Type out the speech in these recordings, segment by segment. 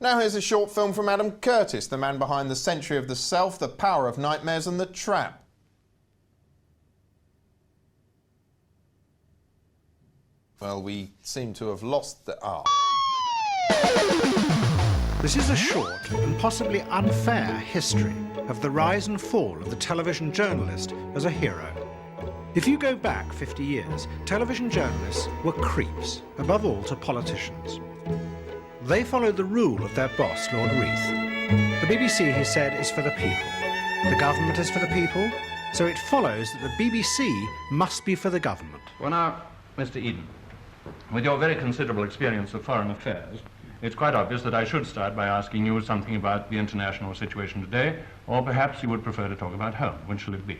Now here's a short film from Adama Kёrtisa, the man behind The Century of the Self, The Power of Nightmares and The Trap. Well, we seem to have lost the... This is a short and possibly unfair history of the rise and fall of the television journalist as a hero. If you go back 50 years, television journalists were creeps, above all to politicians. They followed the rule of their boss, Lord Reith. The BBC, he said, is for the people. The government is for the people, so it follows that the BBC must be for the government. Well now, Mr. Eden, with your very considerable experience of foreign affairs, it's quite obvious that I should start by asking you something about the international situation today, or perhaps you would prefer to talk about home. When shall it be?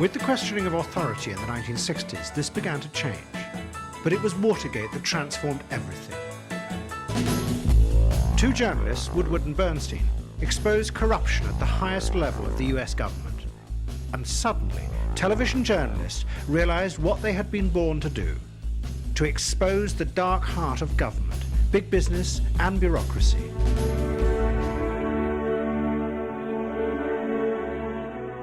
With the questioning of authority in the 1960s, this began to change. But it was Watergate that transformed everything. Two journalists, Woodward and Bernstein, exposed corruption at the highest level of the US government. And suddenly, television journalists realized what they had been born to do: to expose the dark heart of government, big business and bureaucracy.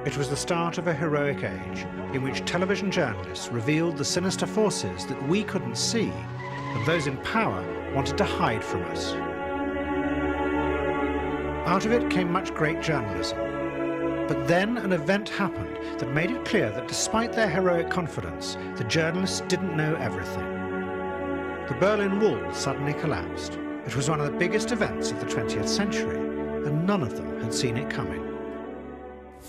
It was the start of a heroic age in which television journalists revealed the sinister forces that we couldn't see and those in power wanted to hide from us. Out of it came much great journalism. But then an event happened that made it clear that despite their heroic confidence, the journalists didn't know everything. The Berlin Wall suddenly collapsed. It was one of the biggest events of the 20th century, and none of them had seen it coming.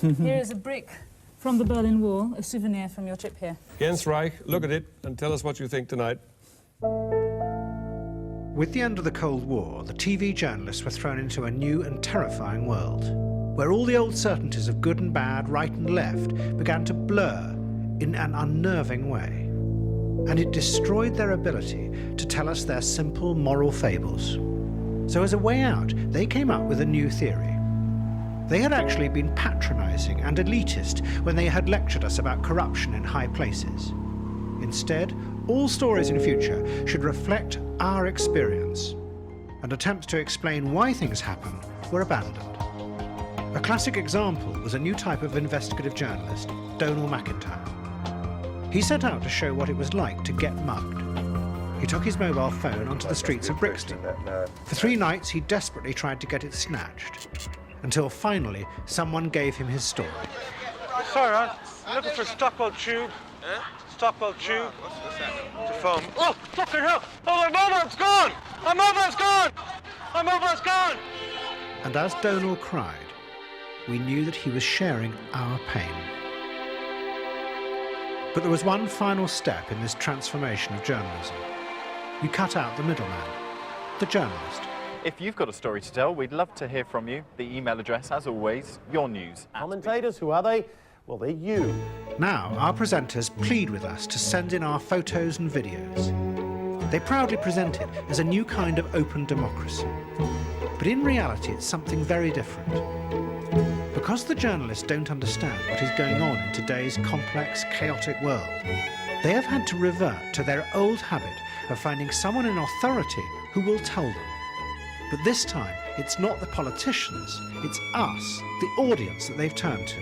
Here is a brick from the Berlin Wall, a souvenir from your trip here. Jens Reich, look at it and tell us what you think tonight. With the end of the Cold War, the TV journalists were thrown into a new and terrifying world, where all the old certainties of good and bad, right and left, began to blur in an unnerving way. And it destroyed their ability to tell us their simple moral fables. So as a way out, they came up with a new theory. They had actually been patronising and elitist when they had lectured us about corruption in high places. Instead, all stories in future should reflect our experience, and attempts to explain why things happen were abandoned. A classic example was a new type of investigative journalist, Donal McIntyre. He set out to show what it was like to get mugged. He took his mobile phone onto the streets of Brixton. For 3 nights, he desperately tried to get it snatched, until finally someone gave him his story. Sorry, I'm looking for Stockwell Tube. Stockwell Tube. To phone. Oh, fucking hell! Oh, my mobile's gone! My mobile's gone! My mobile's gone! And as Donal cried, we knew that he was sharing our pain. But there was one final step in this transformation of journalism. You cut out the middleman, the journalist. If you've got a story to tell, we'd love to hear from you. The email address, as always, yournews. Commentators, who are they? Well, they're you. Now, our presenters plead with us to send in our photos and videos. They proudly present it as a new kind of open democracy. But in reality, it's something very different. Because the journalists don't understand what is going on in today's complex, chaotic world, they have had to revert to their old habit of finding someone in authority who will tell them. But this time, it's not the politicians, it's us, the audience, that they've turned to.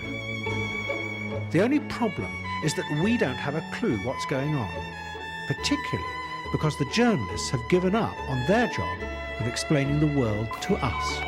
The only problem is that we don't have a clue what's going on, particularly because the journalists have given up on their job of explaining the world to us.